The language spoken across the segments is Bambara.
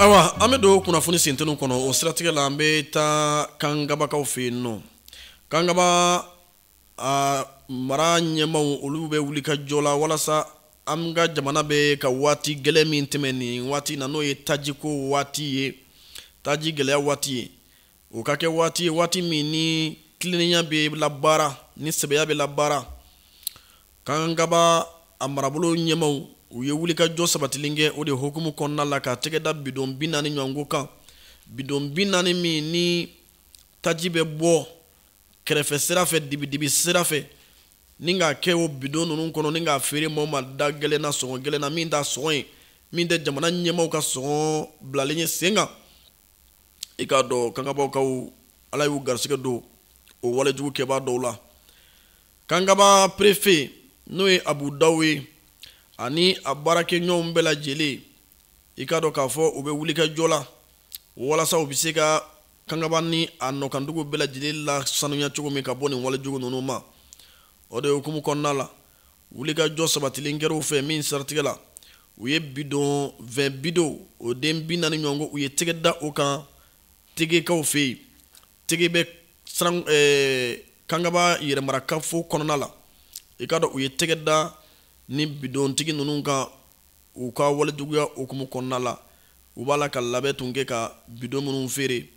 Awa amedo kunnafoni sentenu kono o siratigɛ la an bɛ taa Kangabakaw fɛ yen nɔ. Kangaba mara ɲɛmaw olu bɛ wuli ka jɔ la walasa an ka jamana bɛ ka waati gɛlɛn min tɛmɛ nin waati na n'o ye tajiko waati ye, taji gɛlɛya waati ye. O ka kɛ waati ye waati min ni tilennenya bɛ labaara ni sɛbɛya bɛ labaara. Kangaba a marabolo ɲɛmaw u ye wuli ka jɔ sabatilen kɛ o de hukumu kɔnɔna la ka tɛgɛ da bidon 40 ɲɔgɔnko kan. Bidon 40 min ni taji bɛ bɔ kɛrɛfɛ sira fɛ dibidibi sira fɛ ni ka kɛ o bidon ninnu kɔnɔ ni ka feere mɔgɔw ma da gɛlɛn na sɔngɔ gɛlɛn na min t'a sɔngɔ ye, min tɛ jamana ɲɛmaw ka sɔngɔ bilalen ye sen kan. I k'a dɔn Kangabakaw Ala y'u garisɛgɛ don o walejugu kɛbaa dɔw la. Kangaba préfet n'o ye Abu Dawu ye ani a baarakɛɲɔgɔnw bɛɛ lajɛlen, i k'a dɔn k'a fɔ u bɛ wuli ka jɔ la walasa u bɛ se ka Kangaba ni a nɔkandugu bɛɛ lajɛlen la sanuya cogo min ka bɔ nin walejugu ninnu ma. O de hukumu kɔnɔna la wuli ka jɔ sabatilen kɛra u fɛ min siratigɛ la u ye bidon 20 bidon o den 40 ɲɔgɔnko u ye tɛgɛ da o kan tegekaw fɛ yen. Tege bɛ Kangaba yɛrɛmarakafo kɔnɔna la, i k'a dɔn u ye tɛgɛ da ni bidontigi ninnu kan u ka walejuguya hukumu kɔnɔna la. U b'a la ka labɛn tun kɛ ka bidon minnu feere,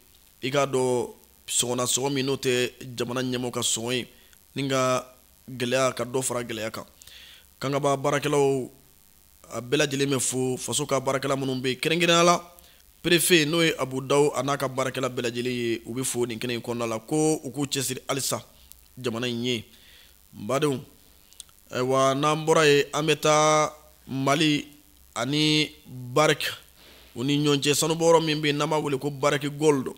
i k'a dɔn sɔngɔnasɔngɔ min n'o tɛ jamana ɲɛmaw ka sɔngɔ ye ni ka gɛlɛya ka dɔ fara gɛlɛya kan. Kangaba baarakɛlaw a bɛɛ lajɛlen bɛ fo faso ka baarakɛla minnu bɛ yen kɛrɛnkɛrɛnnenya la préfet n'o ye Abu Dawu a n'a ka baarakɛla bɛɛ lajɛlen ye u bɛ fo nin kɛnɛ in kɔnɔna la ko u k'u cɛsiri halisa jamana in ye. N badenw, ayiwa n'an bɔra yen an bɛ taa Mali ani Bariki u ni ɲɔgɔn cɛ sanubɔyɔrɔ min bɛ yen n'an b'a wele ko Bariki Gold.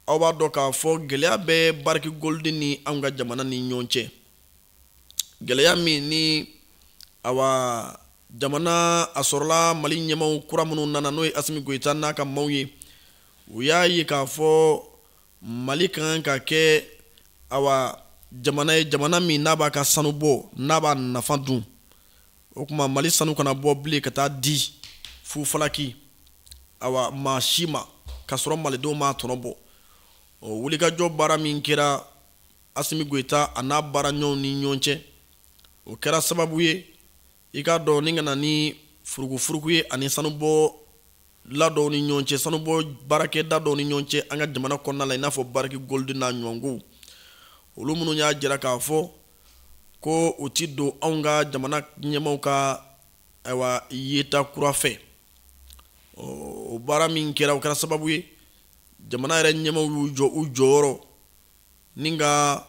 Aw b'a dɔn k'a fɔ gɛlɛya bɛ Bariki Gold ni anw ka jamana ni ɲɔgɔn cɛ. Gɛlɛya min ni jamana a sɔrɔla Mali ɲɛmaw kura minnu nana n'o ye Asimi Goyita n'a ka maaw ye. U y'a ye k'a fɔ Mali kan ka kɛ jamana ye jamana min n'a b'a ka sanu bɔ n'a b'a nafa dun. O tuma Mali sanu kana bɔ bilen ka taa di fufalaki maa si ma k'a sɔrɔ malidenw m'a tɔnɔ bɔ. O wulikajɔ baara min kɛra Asimi Goyita a n'a baaraɲɔgɔnw ni ɲɔgɔn cɛ o kɛra sababu ye i k'a dɔn ni ka na ni furukufuruku ye ani sanubɔ ladɔw ni ɲɔgɔn cɛ, sanubɔ baarakɛda dɔw ni ɲɔgɔn cɛ an ka jamana kɔnɔna la i n'a fɔ Bariki Gold n'a ɲɔgɔnkow. Olu minnu y'a jira k'a fɔ ko u ti don anw ka jamana ɲɛmaw ka yeta kura fɛ. O baara min kɛra o kɛra sababu ye jamana yɛrɛ ɲɛmaw y'u jɔ u jɔyɔrɔ ni ka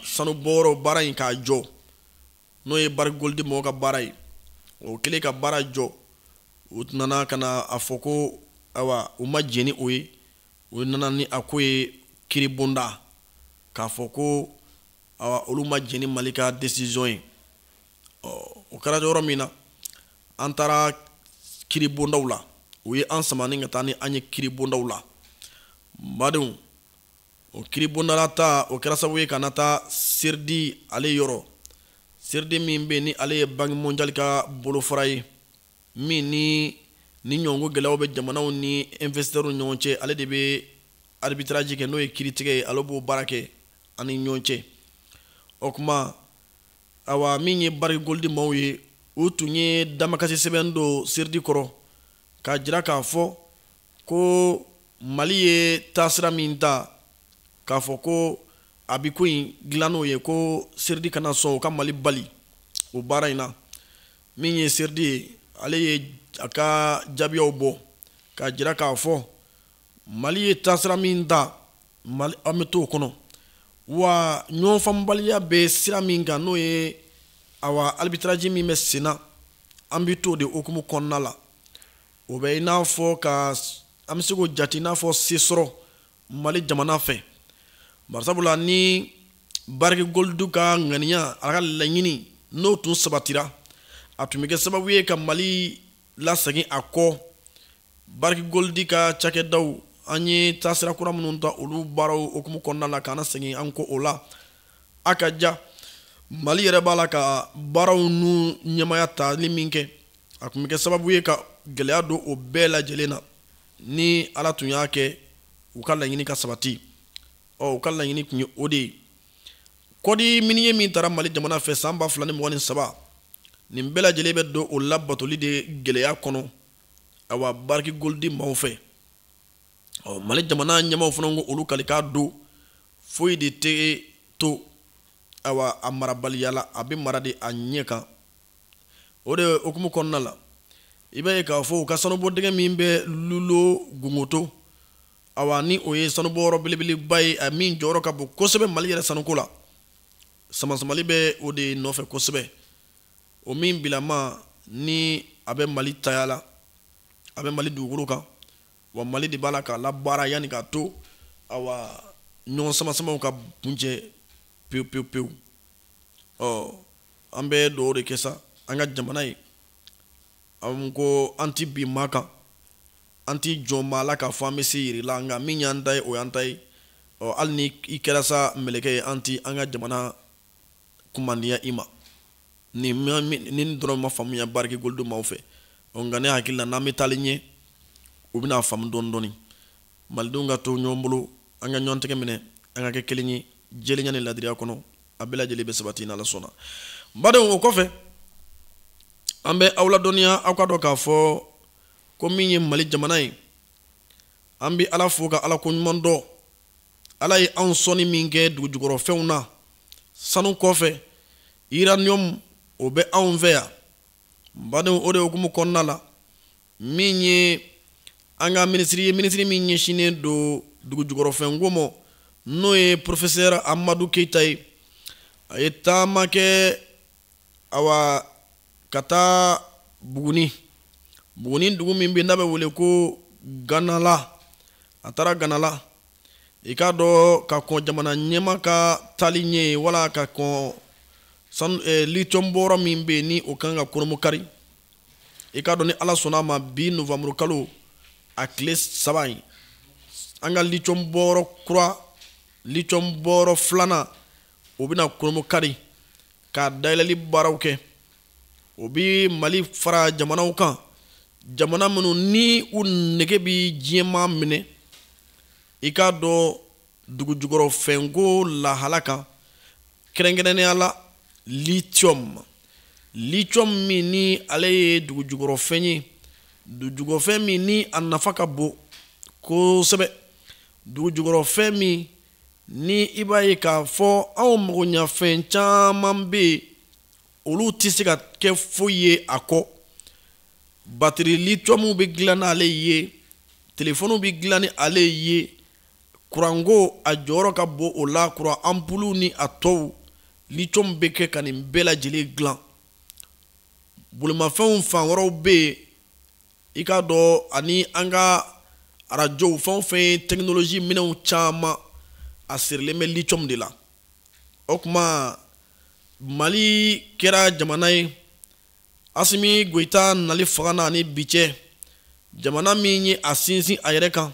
sanubɔyɔrɔ baara in k'a jɔ n'o ye Bariki Gold mɔgɔw ka baara ye. O kɛlen ka baara jɔ u nana ka na a fɔ ko u ma jɛn ni o ye, u nana ni a ko ye kiribonda k'a fɔ ko olu ma jɛn ni Mali ka décision ye. O kɛra yɔrɔ min na an taara kiribondaw la, u ye an sama ni ka taa ni an ye kiribondaw la. Badenw, o kiribondala ta o kɛra sababu ye ka na taa Serdi ale yɔrɔ. Serdi min bɛ yen ni ale ye Banque mondiale ka bolofara ye min ni ɲɔgɔnko gɛlɛyaw bɛ jamanaw ni investisseurs ni ɲɔgɔn cɛ, ale de bɛ arbitrage kɛ n'o ye kiiritigɛ ye, ale b'o baara kɛ ani ɲɔgɔn cɛ. O kuma min ye Bariki Gold maaw ye u tun ye damakasi sɛbɛn don Serdi kɔrɔ k'a jira k'a fɔ ko Mali ye taasira min ta k'a fɔ ko a bi ko in dilan n'o ye ko Serdi kana sɔn u ka Mali bali o baara in na. Min ye Serdi ye ale ye a ka jaabiyaw bɔ k'a jira k'a fɔ Mali ye taasira min ta Mali an bɛ t'o kɔnɔ wa ɲɔgɔn faamubaliya bɛ sira min kan n'o ye arbitrage min bɛ sen na an bɛ t'o de hukumu kɔnɔna la. O bɛ i n'a fɔ an bɛ se k'o jate i n'a fɔ se sɔrɔ Mali jamana fɛ. Barisabula ni Bariki Gold ka ŋaniya a ka laɲini n'o tun sabatira a tun bɛ kɛ sababu ye ka Mali lasegin a kɔ. Bariki Gold ka cakɛdaw an ye taasira kura minnu ta olu baaraw hukumu kɔnɔna la k'an segin an kɔ o la. A ka ja Mali yɛrɛ b'a la ka baaraw n'u ɲɛmaya tali min kɛ a kun bɛ kɛ sababu ye ka gɛlɛya don o bɛɛ lajɛlen na ni ala tun y'a kɛ u ka laɲini ka sabati. U ka laɲini tun ye o de ye. Kɔdi miniɲe min taara Mali jamana fɛ san 2023 nin bɛɛ lajɛlen bɛ don o labatoli de gɛlɛya kɔnɔ awa Bariki Goldi maaw fɛ. Mali jamana ɲɛmaw fana ko olu kali k'a don foyi de tɛ to awa a marabaliya la, a bɛ mara de a ɲɛ kan. O de okumu kɔnɔna la i b'a ye k'a fɔ u ka sanubɔdɛgɛ min bɛ Lulo Gungoto awa ni o ye sanubɔyɔrɔ belebeleba ye a min jɔyɔrɔ ka bon kosɛbɛ Mali yɛrɛ sanuko la. Sama-samali bɛ o de nɔfɛ kosɛbɛ. O min bilama ni a bɛ Mali taya la, a bɛ Mali dugukolo kan, wa Mali de b'a la k'a labaara yani k'a to awa ɲɔgɔn sama-samaw ka kuncɛ pewu pewu pewu. An bɛ dugawu de kɛ sa an ka jamana ye. An ko an ti bin maa kan, an ti jɔn maa la k'a fɔ an bɛ se yiri la, nka min y'an ta ye o y'an ta ye. Hali ni i kɛra sa mɛlɛkɛ ye an ti an ka jamana kumandiya i ma. Ni dɔrɔn ma faamuya Bariki Goldi maaw fɛ. Nka ne hakili la n'an bɛ taali ɲɛ u bɛna faamu dɔɔni dɔɔni. Malidenw ka to ɲɔgɔn bolo, an ka ɲɔgɔn tɛgɛ minɛ, an ka kɛ kelen ye jɛlenya ni ladiriya kɔnɔ, a bɛɛ lajɛlen bɛ sabati n'Ala sɔnna. Badenw o kɔfɛ an bɛ aw ladɔnniya aw ka dɔn k'a fɔ ko min ye Mali jamana ye, an bɛ Ala fo ka Ala ko ɲuman dɔn. Ala ye anw sɔnni min kɛ dugujukɔrɔfɛnw na sanu kɔfɛ uranium o bɛ anw fɛ yan. Badenw o de hukumu kɔnɔna la min ye an ka minisiri ye, minisiri min ɲɛsinnen don dugujukɔrɔfɛnko ma n'o ye professeur Amadou Keita ye. A ye taama kɛ awa ka taa Buguni dugu min bɛ n'a bɛ wele ko Ganala. A taara Ganala. I k'a dɔn ka kɔn jamana ɲɛma ka taali ɲɛ ye wala ka kɔn lithium bɔrɔ min bɛ ni o kan ka kɔnɔmu kari. I k'a dɔn ni Ala sɔnna ma bi novembre kalo a tile 3 ye an ka lithium bɔrɔ kura, lithium bɔrɔ filanan o bɛna kɔnɔmu kari ka dayɛlɛli baaraw kɛ. O bi Mali fara jamanaw kan, jamana minnu ni u nege bi diɲɛma minɛ. I k'a dɔn dugujukɔrɔfɛnko lahala kan kɛrɛnkɛrɛnnenya la lithium min ni ale ye dugujukɔrɔfɛn ye, dugujukɔrɔfɛn min ni a nafa ka bon kosɛbɛ, dugujukɔrɔfɛn min ni i b'a ye k'a fɔ anw magoɲafɛn caman bɛ yen olu tɛ se ka kɛ foyi ye a kɔ. Batiri lithium bɛ dilan n'ale ye, telefɔniw bɛ dilan ni ale ye, kuranko a jɔyɔrɔ ka bon o la, kuran ampulu ni a tɔw lithium bɛ kɛ ka nin bɛɛ lajɛlen dilan. Bolimafɛnw fan wɛrɛw bɛ yen i k'a dɔn ani an ka arajow fɛn o fɛn ye technologie minɛnw caman a sirilen bɛ lithium de la. O tuma Mali kɛra jamana ye Asimi Goita nali fanga na ni bi cɛ, jamana min ye a sinsin a yɛrɛ kan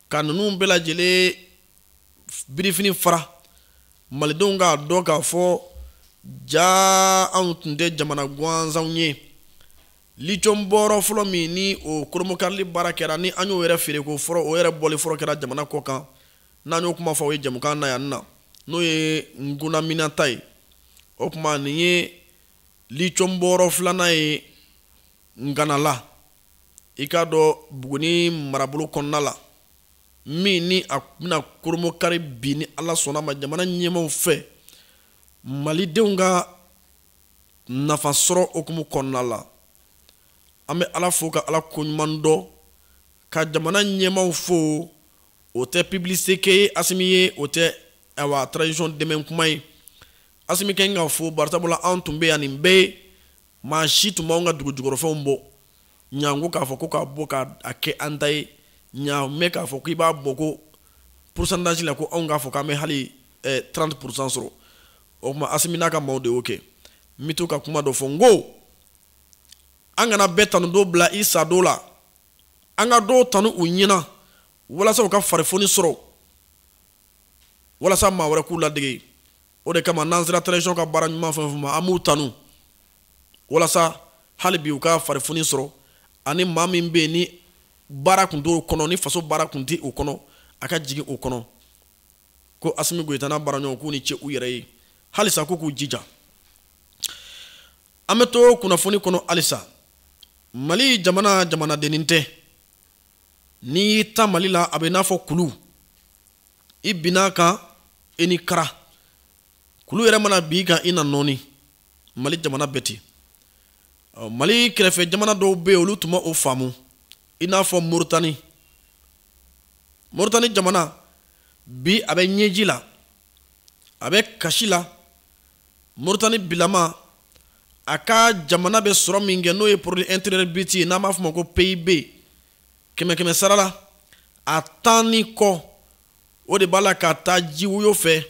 ka ninnu bɛɛ lajɛlen birifini fara. Malidenw k'a dɔn k'a fɔ ja anw tun tɛ jamana gansanw ye. Lithium bɔrɔ fɔlɔ min ni o kɔnɔmukarili baara kɛra ni an y'o yɛrɛ feere ko fɔlɔ o yɛrɛ bɔli fɔlɔ kɛra jamana kɔ kan n'an y'o kuma fɔ o ye jamukan na yan na n'o ye Nguna Minata ye. O kuma nin ye lithium bɔrɔ filanan ye Nganala. I k'a dɔn Buguni marabolo kɔnɔna la min ni a bɛna kɔnɔmukari bi ni Ala sɔnna ma jamana ɲɛmaw fɛ. Malidenw ka nafa sɔrɔ hukumu kɔnɔna la an bɛ Ala fo ka Ala ko ɲuman dɔn ka jamana ɲɛmaw fo. O tɛ publicité kɛ ye Asimi ye, o tɛ awa tradition dɛmɛ kuma ye. Asimi kɛ ka fo barisabula an tun bɛ yan nin bɛɛ ye maa si tun b'anw ka dugujukɔrɔfɛnw bɔ. Ɲango k'a fɔ ko k'a bɔ k'a kɛ an ta ye, ɲamɛ k'a fɔ k'i b'a bɔ ko pourcentage la ko anw k'a fɔ k'an bɛ hali 30% sɔrɔ. O tuma Asimi n'a ka maaw de y'o kɛ. N bɛ to ka kuma dɔ fɔ n ko an kana bɛɛ tanu dɔ bila i sa dɔ la, an ka dɔw tanu u ɲɛna walasa u ka farifoni sɔrɔ, walasa maa wɛrɛ k'u ladege. O de kama n'an sera tradition ka baara ɲuman fɛn o fɛn ma an b'u tanu walasa hali bi u ka farifoni sɔrɔ ani maa min bɛ yen ni baara kun t'o kɔnɔ ni faso baara kun tɛ o kɔnɔ a ka jigin o kɔnɔ ko Asimi Goyita n'a baaraɲɔgɔn k'u ni ce u yɛrɛ ye halisa ko k'u jija. An bɛ to kunnafoni kɔnɔ halisa Mali jamanadennin tɛ n'i y'i ta Mali la a bɛ n'a fɔ kulu i binna kan i ni kara kulu yɛrɛ mana bin kan i na nɔɔni Mali jamana bɛɛ ten. Mali kɛrɛfɛ jamana dɔw bɛ yen olu tun ma o faamu i n'a fɔ Moritani jamana bi a bɛ ɲɛji la a bɛ kasi la. Moritani bilama a ka jamana bɛ sɔrɔ min kɛ n'o ye produit intérieur brut ye n'an b'a fɔ o ma ko PIB kɛmɛ sara la a 10 ni kɔ o de b'a la ka taa jiwoyo fɛ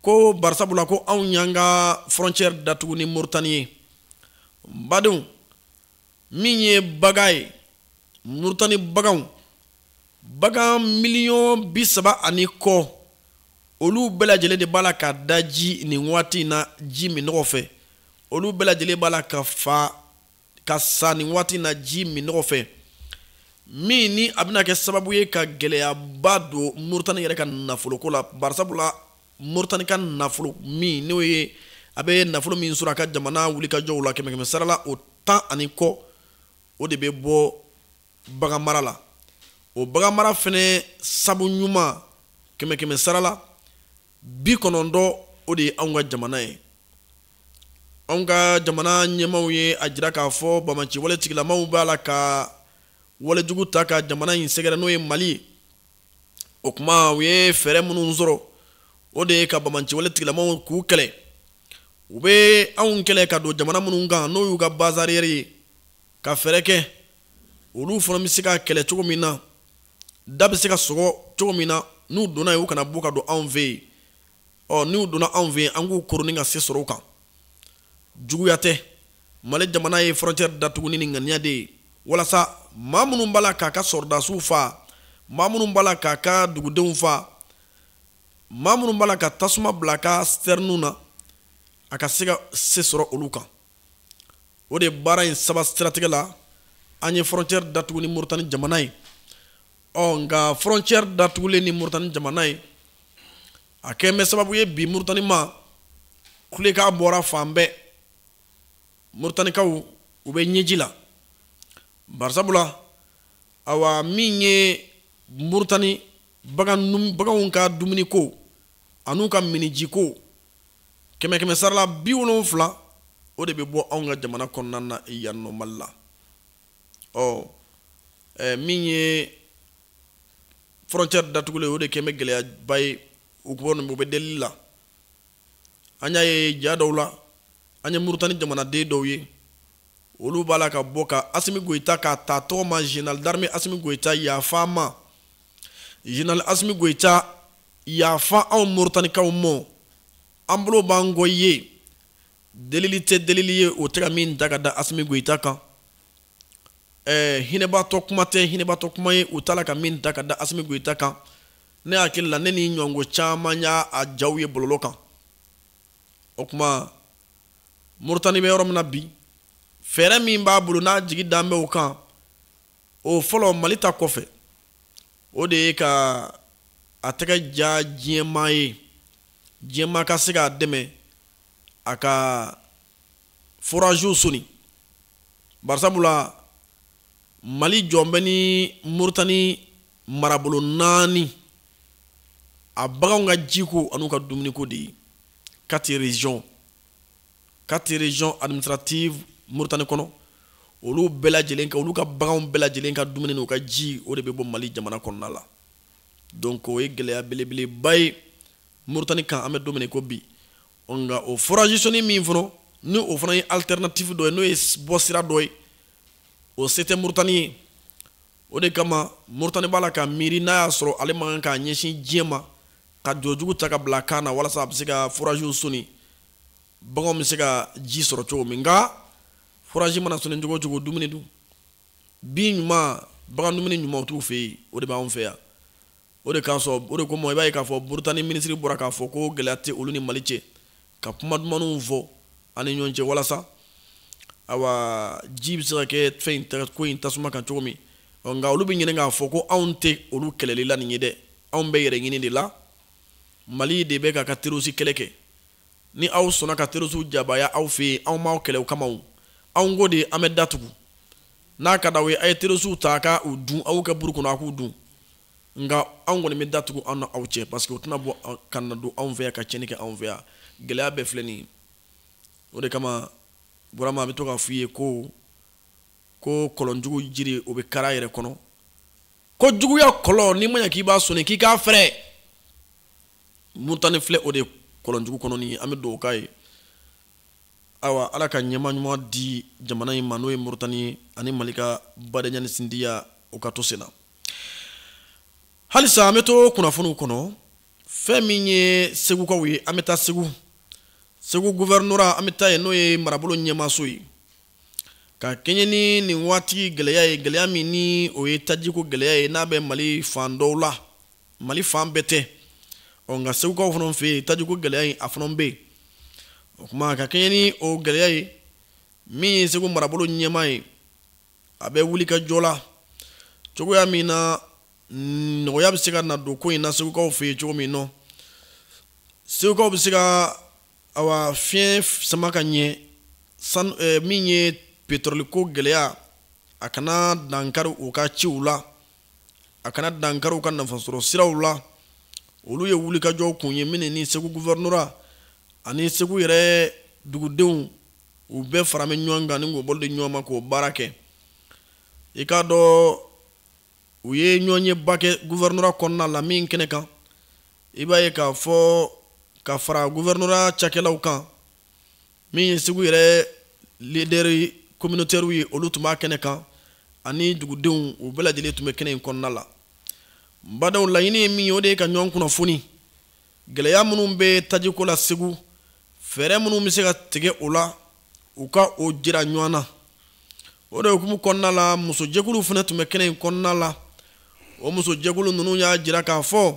ko barisabula ko anw y'an ka frontière datugu ni Moritani ye. Badenw min ye baga ye Moritani bagan miliyɔn 30 ani kɔ olu bɛɛ lajɛlen de b'a la ka da ji nin waati in na ji min nɔgɔ fɛ olu bɛɛ lajɛlen b'a la ka sa nin waati in na ji min nɔgɔ fɛ min ni a bɛna kɛ sababu ye ka gɛlɛyaba don Moritani yɛrɛ ka nafoloko la barisabula Moritani ka nafolo min n'o ye a bɛ nafolo min sɔrɔ a ka jamana wulikajɔw la kɛmɛ sara la o 10 ani kɔ o de bɛ bɔ bagan mara la. O bagan mara fɛnɛ sabu ɲuman kɛmɛ sara la 90 o de ye anw ka jamana ye. Anw ka jamana ɲɛmaw ye a jira k'a fɔ Bamaci wale tigilamaw b'a la ka walejugu ta ka jamana in sɛgɛrɛ n'o ye Mali ye. O kuma u ye fɛɛrɛ minnu sɔrɔ o de ye ka Bamaci wale tigilamaw k'u kɛlɛ. U bɛ anw kɛlɛ ka don jamana minnu kan n'o y'u ka base arrière ye ka fɛɛrɛ kɛ olu fana bɛ se ka kɛlɛ cogo min na da bɛ se ka sɔgɔ cogo min na n'u donna yen u kana bɔ ka don anw fɛ yen. N'u donna anw fɛ yen an k'u koroni ka se sɔrɔ u kan. Juguya tɛ Mali jamana ye frontière datugu ni ŋaniya de ye walasa maa minnu b'a la k'a ka sɔrɔdasiw fa maa minnu b'a la k'a ka dugudenw fa maa minnu b'a la ka tasuma bila a ka citerne na a ka se ka se sɔrɔ olu kan. O de baara in siratigɛ la an ye frontière datugu ni Moritani jamana ye. Nka frontière datugulen ni Moritani jamana ye a kɛn bɛ sababu ye bi Moritani ma kulekan bɔra fan bɛɛ. Moritanikaw u bɛ ɲɛji la barisabula awa min ye Moritani baganw ka dumuni ko an'u ka miniji ko kɛmɛ sara la 70 o de bɛ bɔ anw ka jamana kɔnɔna na yan nɔ Mali la. Min ye frontière datugulen o de kɛn bɛ gɛlɛyaba ye u bɛ delili la. An y'a ye ja dɔw la an ye Moritani jamanaden dɔw ye olu b'a la ka bɔ ka Asimi Goyita k'a ta tɔgɔ ma général d'armée Asimi Goyita yafa ma général Asimi Goyita yafa anw Moritanikaw ma an bolo b'an kɔ ye delili tɛ delili ye o tɛ ka min da ka da Asimi Goyita kan. Hinɛbatɔ kuma tɛ hinɛbatɔ kuma ye u t'a la ka min da ka da Asimi Goyita kan. Ne hakili la ne ni ɲɔgɔnko caman y'a jaw ye bɔlɔlɔ kan. O kuma Moritani bɛ yɔrɔ min na bi fɛɛrɛ min b'a bolo n'a jigi dan bɛ o kan o fɔlɔ Mali ta kɔfɛ o de ye ka a tɛgɛ ja diɲɛmaa ye diɲɛmaa ka se k'a dɛmɛ a ka foragew soni barisabula Mali jɔn bɛ ni Moritani marabolo 4 a baganw ka jiko an'u ka dumuniko de ye 4 régions administratives Moritani kɔnɔ olu bɛɛ lajɛlen ka olu ka baganw bɛɛ lajɛlen ka dumuni n'u ka ji o de bɛ bɔ Mali jamana kɔnɔna la. Donc o ye gɛlɛya belebeleba ye Moritani kan an bɛ don min ko bi. Nka o forage soni min fana ni o fana ye alternative dɔ ye n'o ye bɔ sira dɔ ye o se tɛ Moritani ye. O de kama Moritani b'a la ka miiri n'a y'a sɔrɔ ale man kan k'a ɲɛsin diɲɛ ma ka jɔjugu ta ka bila kan na walasa a bɛ se ka foragew soni baganw bɛ se ka ji sɔrɔ cogo min. Nka forage mana soni cogo o cogo dumuni dun bin ɲuman bagan dumuni ɲuman t'u fɛ yen o de b'anw fɛ yan. O de kan sɔn o de ko i b'a ye k'a fɔ Moritani minisiri bɔra k'a fɔ ko gɛlɛya tɛ olu ni Mali cɛ ka kuma dumaniw fɔ ani ɲɔgɔn cɛ walasa awa ji bɛ se ka kɛ fɛn ko in tasuma kan cogo min nka olu bɛ ɲini k'a fɔ ko anw tɛ olu kɛlɛli la nin ye dɛ anw bɛ yɛrɛ ɲini de la Mali de bɛ ka terroriste kɛlɛ kɛ ni aw sɔnna ka terroriste jabaya aw fɛ yen anw m'aw kɛlɛ o kama o anw ko de an bɛ datugu n'a ka d'aw ye a ye terroriste ta ka u dun aw ka buru kɔnɔ a k'u dun nka anw kɔni bɛ datugu an na aw cɛ parce que o tɛna bɔ ka na don anw fɛ yan ka tiɲɛni kɛ anw fɛ yan gɛlɛya bɛɛ filɛ nin ye o de kama Burama a bɛ to k'a f'i ye ko kɔlɔnjugu jiri o bɛ kari a yɛrɛ kɔnɔ ko juguya kɔlɔn n'i ma ɲɛ k'i b'a sɔnni k'i k'a fɛrɛ Murutani filɛ o de kɔlɔnjugu kɔnɔ nin ye an bɛ dugawu k'a ye awa Ala ka ɲɛma ɲuman di jamana in ma n'o ye Murutani ye ani Mali ka badenya ni sindiya o ka to sen na halisa an bɛ to kunnafoniw kɔnɔ fɛn min ye Segukaw ye an bɛ taa Segu gouvernorat an bɛ taa yen n'o ye marabolo ɲɛmaaso ye ka kɛɲɛ ni nin waati gɛlɛya ye gɛlɛya min ni o ye tajiko gɛlɛya ye n'a bɛ Mali fan dɔw la Mali fan bɛɛ tɛ nka Segukaw fana fɛ yen tajiko gɛlɛya in a fana bɛ yen o kuma ka kɛɲɛ ni o gɛlɛya ye min ye Segu marabolo ɲɛmaa ye a bɛ wuli ka jɔ la cogoya min na nɔgɔya bɛ se ka na don ko in na Segukaw fɛ yen cogo min nɔ Segukaw bɛ se ka awa fiɲɛ sama ka ɲɛ min ye pétrole ko gɛlɛya a kana dankari u ka ciw la a kana dankari u ka nafasɔrɔ siraw la olu ye wuli ka jɔ kun ye min ni Segu gouvernorat ani Segu yɛrɛ dugudenw u bɛɛ fara bɛ ɲɔgɔn kan ni k'o bolo di ɲɔgɔn ma k'o baara kɛ i k'a dɔn u ye ɲɔgɔn ye ba kɛ gouvernorat kɔnɔna la min kɛnɛ kan i b'a ye k'a fɔ ka fara gouvernorat cakɛlaw kan min ye Segu yɛrɛ leader communautaire ye olu tun b'a kɛnɛ kan ani dugudenw u bɛɛ lajɛlen tun bɛ kɛnɛ in kɔnɔna la badaw laɲini ye min ye o de ye ka ɲɔgɔn kunnafoni gɛlɛya minnu bɛ tajiko la Segu fɛɛrɛ minnu bɛ se ka tigɛ o la u ka o jira ɲɔgɔn na o de hukumu kɔnɔna la musojɛkuluw fana tun bɛ kɛnɛ in kɔnɔna la o musojɛkulu ninnu y'a jira k'a fɔ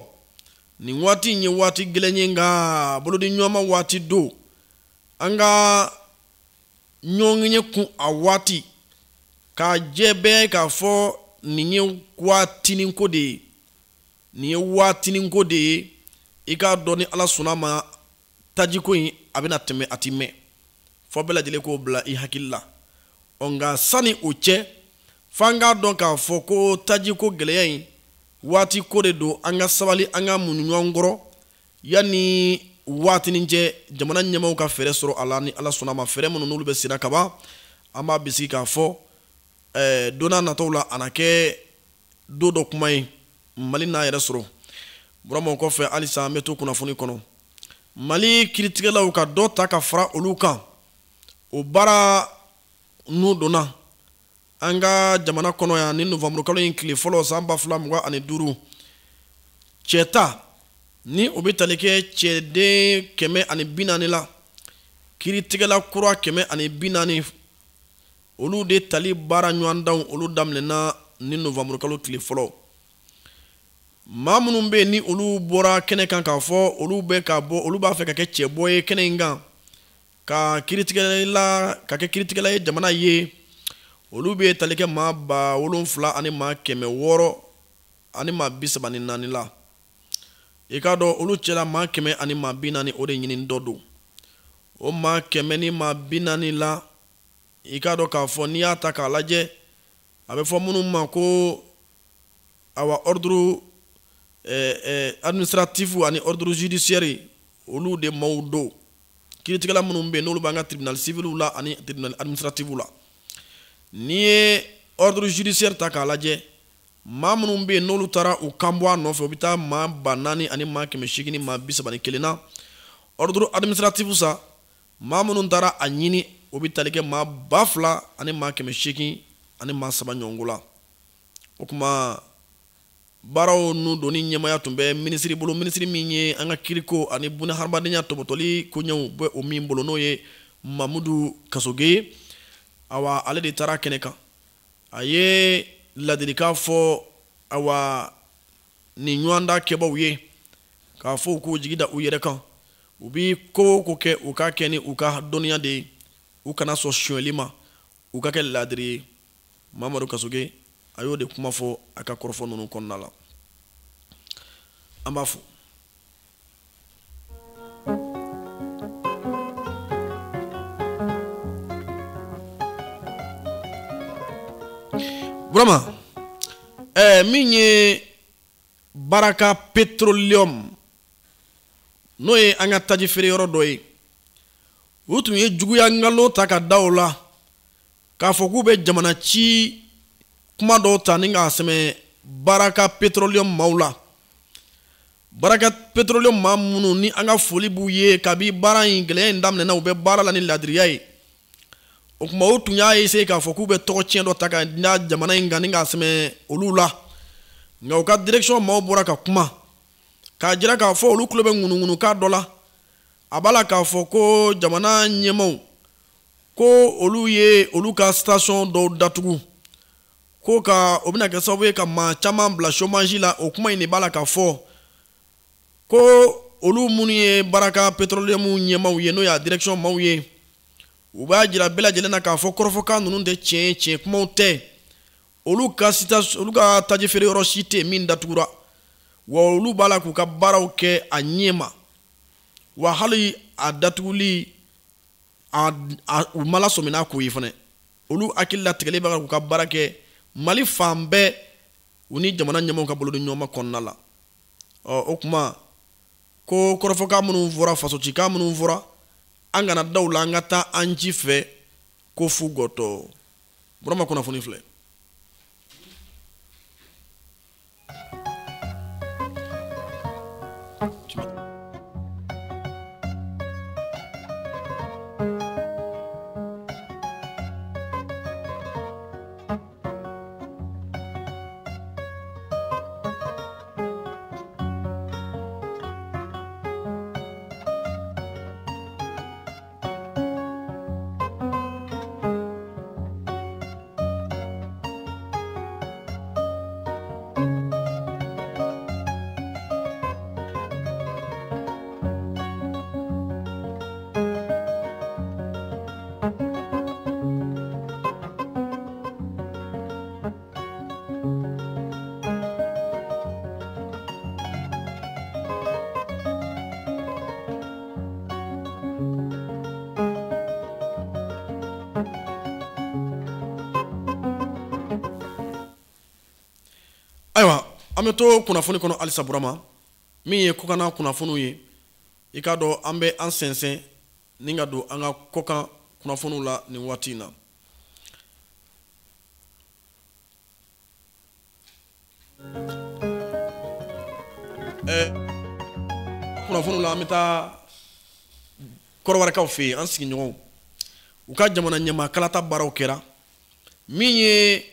nin waati in ye waati gɛlɛn ye nka bolodi ɲɔgɔn ma waati don an ka ɲɔgɔn ye kun a waati k'a jɛ bɛɛ k'a fɔ nin ye waatinin ko de ye nin ye waatinin ko de ye i k'a dɔn ni Ala sɔnna ma tajiko in a bɛna tɛmɛ a ti mɛn fɔ bɛɛ lajɛlen k'o bila i hakili la nka sani o cɛ f'an k'a dɔn k'a fɔ ko tajiko gɛlɛya in waati ko de don an ka sabali an ka mun ɲɔgɔn kɔrɔ yanni waatinin cɛ jamana ɲɛmaaw ka fɛɛrɛ sɔrɔ a la ni Ala sɔnna ma fɛɛrɛ minnu n'olu bɛ senna kaban an b'a bisigi k'a fɔ don n'a nataw la a na kɛ don dɔ kuma ye Mali n'a yɛrɛ sɔrɔ Burama o kɔfɛ halisa an bɛ to kunnafoni kɔnɔ Mali kiiritigɛlaw ka dɔ ta ka fara olu kan o baara n'u donna an ka jamana kɔnɔ yan ni novembre kalo in tile fɔlɔ san 2025 cɛ ta ni o bɛ tali kɛ cɛden 140 la kiiritigɛla kura 140 olu de tali baara ɲɔgɔn danw olu daminɛna ni novembre kalo tile fɔlɔ maa minnu bɛ yen ni olu bɔra kɛnɛ kan k'a fɔ olu b'a fɛ ka kɛ cɛbɔ ye kɛnɛ in kan ka kɛ kiiritigɛla ye jamana ye olu bɛ tali kɛ maa 7000 ani maa 600 ani maa 34 la i k'a dɔn olu cɛla maa 100 ani maa 40 o de ɲini dɔ don o maa 100 ni maa 40 la i k'a dɔn k'a fɔ n'i y'a ta k'a lajɛ a bɛ fɔ minnu ma ko awa ordre administratif ani ordre judiciaire olu de maaw don kiiritigɛla minnu bɛ yen n'olu b'an ka tribunal civil la ani tribunal administratif la n'i ye ordre judiciaire ta k'a lajɛ maa minnu bɛ yen n'olu taara u kan bɔ a nɔfɛ u bɛ taa maa 4000 ani maa 800 ni maa 31 na ordre administratif sa maa minnu taara a ɲini o bɛ tali kɛ maa 2000 ani maa 800 ani maa 3 ɲɔgɔn la o kuma baaraw n'u doni ɲɛmaya tun bɛ minisiri bolo minisiri min ye an ka kiriko ani buna hadamadenya tɔbɔtɔli koɲɛw bɛ o min bolo n'o ye Mamudu Kasoge awa ale de taara kɛnɛ kan a ye ladilikan fɔ awa nin ɲɔgɔnda kɛbaw ye k'a fɔ u k'u jigi da u yɛrɛ kan u bi ko kɛ u ka kɛ ni u ka dɔnniya de ye u kana sɔn sonyɛli ma u ka kɛ ladiri ye Mamadu Kasoge a y'o de kuma fɔ a ka kɔrɔfɔ ninnu kɔnɔna la an b'a fɔ Burama min ye Baraka Petroleum n'o ye an ka taji feere yɔrɔ dɔ ye u tun ye juguya ngalo ta ka da o la k'a fɔ k'u bɛ jamana ci kuma dɔw ta ni k'a sɛmɛ Baraka Petroleum maaw la Baraka Petroleum maa minnu ni an ka foli b'u ye kabi baara in gɛlɛya in daminɛna u bɛ baara la ni ladiriya ye o kuma u tun y'a essayer k'a fɔ k'u bɛ tɔgɔ tiɲɛ dɔ ta ka da jamana in kan ni k'a sɛmɛ olu la nka u ka direction maaw bɔra ka kuma k'a jira k'a fɔ olu tulo bɛ ŋunuŋunukan dɔ la a b'a la k'a fɔ ko jamana ɲɛmaaw ko olu ye olu ka station dɔw datugu ko ka o bɛna kɛ sababu ye ka maa caman bila chômage la o kuma in de b'a la k'a fɔ ko olu minnu ye Baraka Petroleum ɲɛmaaw ye n'o y'a direction maaw ye u b'a jira bɛɛ lajɛlen na k'a fɔ kɔrɔfɔkan ninnu tɛ tiɲɛ kumaw tɛ olu ka taji feere yɔrɔ si tɛ min datugura wa olu b'a la k'u ka baaraw kɛ a ɲɛma wa hali a datuguli u ma lasɔmi n'a ko ye fana olu hakili latigɛlen b'a k'u ka baara kɛ Mali fan bɛɛ u ni jamana ɲɛmaaw ka bolo di ɲɔgɔn ma kɔnɔna la o kuma ko kɔrɔfɔkan minnu fɔra fasocikan minnu fɔra an kana da u la an ka taa an ji fɛ ko fu gɔtɔ Burama kunnafoni filɛ ayiwa an bɛ to kunnafoni kɔnɔ halisa Burama min ye kɔkanna kunnafoniw ye i k'a dɔn an bɛ an sɛnsɛn ni ka don an ka kɔkan kunnafoniw la nin waati in na kunnafoniw la an bɛ taa kɔrɔwarekaw fɛ yen an sigiɲɔgɔnw u ka jamana ɲɛmaa kalata baaraw kɛra min ye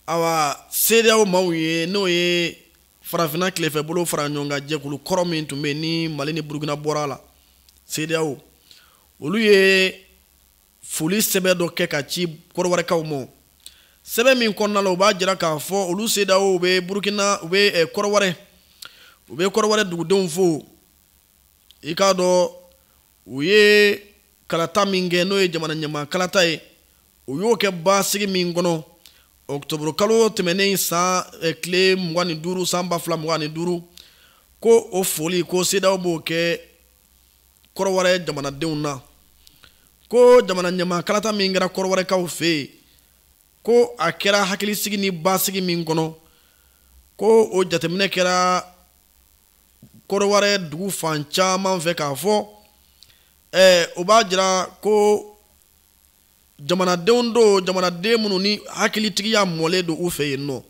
awa CEDEAO maaw ye n'o ye farafina tilefɛ bolo fara ɲɔgɔn kan jɛkulu kɔrɔ min tun bɛ ni Mali ni Burukina bɔra la CEDEAO olu ye foli sɛbɛn dɔ kɛ ka ci kɔrɔwarekaw ma sɛbɛn min kɔnɔna la u b'a jira k'a fɔ olu CEDEAO u bɛ Burukina u bɛ kɔrɔwari dugudenw fo i k'a dɔn u ye kalata min kɛ n'o ye jamana ɲɛmaa kalata ye u y'o kɛ basigi min kɔnɔ Octobre kalo tɛmɛnen san tile 25 san 2025 ko o foli ko CEDEAO b'o kɛ kɔrɔwari jamanadenw na ko jamana ɲɛmaa kalata min kɛra kɔrɔwarekaw fɛ yen ko a kɛra hakilisigi ni basigi min kɔnɔ ko o jateminɛ kɛra kɔrɔwari dugu fan caman fɛ k'a fɔ o b'a jira ko jamanaden minnu ni hakilitigiya mɔlen don u fɛ yen nɔ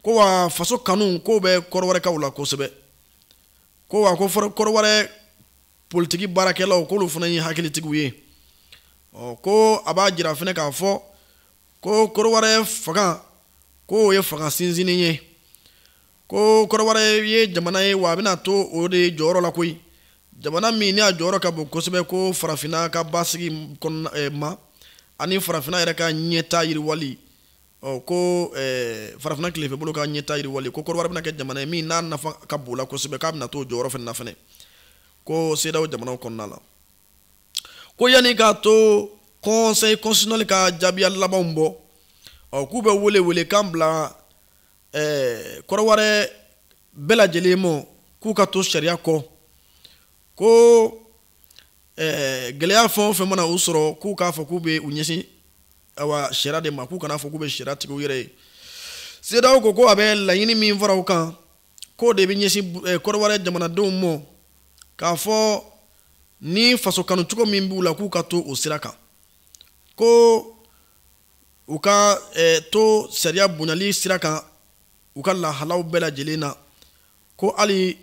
ko wa faso kanu ko bɛ kɔrɔwarekaw la kosɛbɛ ko wa ko kɔrɔwari politiki baarakɛlaw k'olu fana ye hakilitigiw ye ko a b'a jira fana k'a fɔ ko kɔrɔwari fanga ko o ye fanga sinsinni ye ko kɔrɔwari ye jamana ye wa a bɛna to o de jɔyɔrɔ la koyi jamana min n'a jɔyɔrɔ ka bon kosɛbɛ ko farafina ka basigi ma ani farafina yɛrɛ ka ɲɛta yiriwali ko farafina tilefɛ bolo ka ɲɛta yiriwali ko kɔrɔwari bɛna kɛ jamana ye min n'a nafa ka bon la kosɛbɛ k'a bɛna to jɔyɔrɔ fana na fɛnɛ ko CEDEAO jamanaw kɔnɔna la ko yanni k'a to conseil constitutionnel ka jaabiya labanw bɔ k'u bɛ wele kan bila kɔrɔwari bɛɛ lajɛlen ma k'u ka to sariya kɔ ko gɛlɛya fɛn o fɛn mana u sɔrɔ k'u k'a fɔ k'u bɛ u ɲɛsin sariya de ma k'u kana fɔ k'u bɛ sariya tigɛ u yɛrɛ ye CEDEAO ko a bɛ laɲini min fara u kan k'o de bɛ ɲɛsin kɔrɔwari jamanadenw ma k'a fɔ ni faso kanu cogo min b'u la k'u ka to o sira kan ko u ka to sariya bonyali sira kan u ka lahalaw bɛɛ lajɛlen na ko hali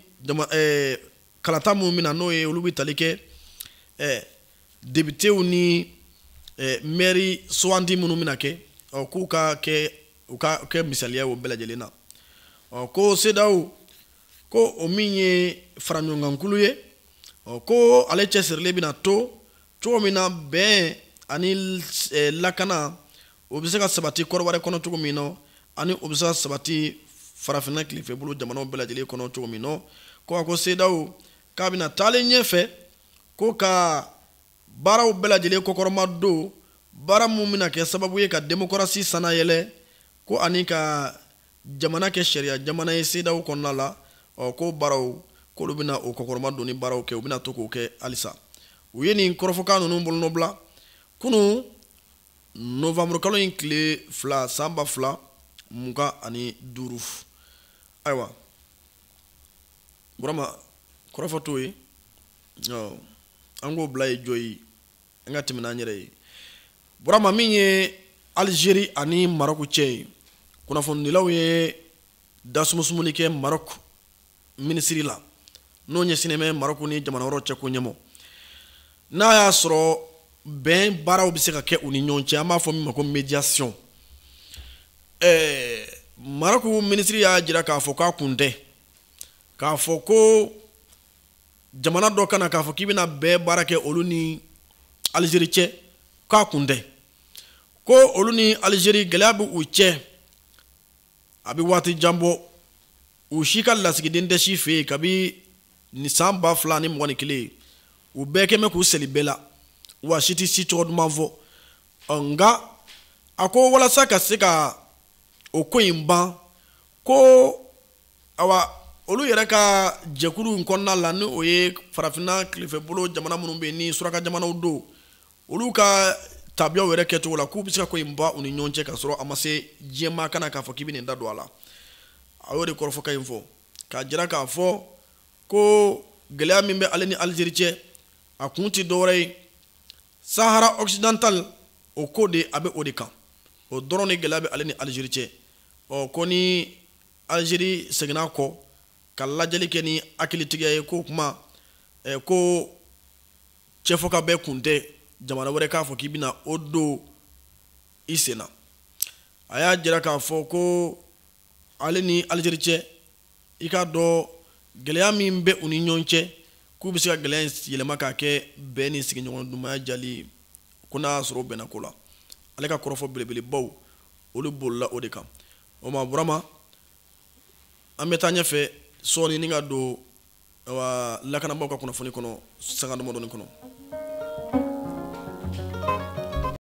kalata minnu bɛ na n'o ye olu bɛ tali kɛ députéw ni maire sugandi minnu bɛ na kɛ k'u ka kɛ misaliya o bɛɛ lajɛlen na ko CEDEAO ko o min ye faraɲɔgɔnkankulu ye ko ale cɛsirilen bɛna to cogo min na bɛn ani lakana o bɛ se ka sabati kɔrɔwari kɔnɔ cogo min na ani o bɛ se ka sabati farafinna tilefɛbolo jamanaw bɛɛ lajɛlen kɔnɔ cogo min na ko CEDEAO k'a bɛna taalen ɲɛfɛ ko ka baaraw bɛɛ lajɛlen kɔkɔrɔma don baara mun bɛna kɛ sababu ye ka démocratie sanayɛlɛ ko ani ka jamana kɛ sariya jamana ye CEDEAO kɔnɔna la ko baaraw k'olu bɛna o kɔkɔrɔma don ni baaraw kɛ u bɛna to k'o kɛ halisa u ye nin kɔrɔfɔkan ninnu bolonɔbila kunun novembre kalo in tile 2 san 2025 ayiwa burama kɔrɔfɔ t'o ye an k'o bila ye jɔ ye an ka tɛmɛ n'an yɛrɛ ye burama min ye Algérie ani Maroc cɛ ye kunnafonidilaw ye dasumusumuni kɛ Maroc minisiri la n'o ɲɛsinnen bɛ Maroc ni jamana wɛrɛw cɛ ko ɲɛmɔ n'a y'a sɔrɔ bɛn baaraw bɛ se ka kɛ u ni ɲɔgɔn cɛ an b'a fɔ min ma ko médiation Maroc minisiri y'a jira k'a fɔ k'a kun tɛ k'a fɔ ko jamana dɔ kana k'a fɔ k'i bɛna bɛɛ baara kɛ olu ni Algérie cɛ k'a kun tɛ ko olu ni Algérie gɛlɛya bɛ u cɛ a bɛ waati jan bɔ u si ka lasigiden tɛ si fɛ yen kabi ni san 2021 u bɛɛ kɛn bɛ k'u seli bɛɛ la wa si tɛ si cogo duman fɔ nka a ko walasa ka se ka o ko in ban ko olu yɛrɛ ka jɛkulu in kɔnɔna la ni o ye farafinna tilefɛbolo jamana minnu bɛ yen ni suraka jamanaw don olu ka tabiyaw yɛrɛ kɛcogo la k'u bɛ se ka ko in ban u ni ɲɔgɔn cɛ ka sɔrɔ a ma se diɲɛmaa kana k'a fɔ k'i bɛ nin da don a la a y'o de kɔrɔfɔ in fɔ k'a jira k'a fɔ ko gɛlɛya min bɛ ale ni Algérie cɛ a kun tɛ dɔwɛrɛ ye Sahara occidental o ko de a bɛ o de kan o dɔrɔn de gɛlɛya bɛ ale ni Algérie cɛ ko ni Algérie seginna kɔ ka lajɛli kɛ ni hakilitigiya ye ko kuma ko cɛfɔ ka bɛɛ kun tɛ jamana wɛrɛ k'a fɔ k'i bɛna o don i sen na a y'a jira k'a fɔ ko ale ni Algérie cɛ i k'a dɔn gɛlɛya min bɛ u ni ɲɔgɔn cɛ k'u bɛ se ka gɛlɛya in yɛlɛma k'a kɛ bɛn ni sigiɲɔgɔndumanya jali ko n'a y'a sɔrɔ o bɛnna ko la ale ka kɔrɔfɔ belebelebaw olu bolila o de kan o ma burama an bɛ taa ɲɛfɛ sɔɔni ni ka don lakanabaaw ka kunnafoni kɔnɔ sanga damadɔni kɔnɔ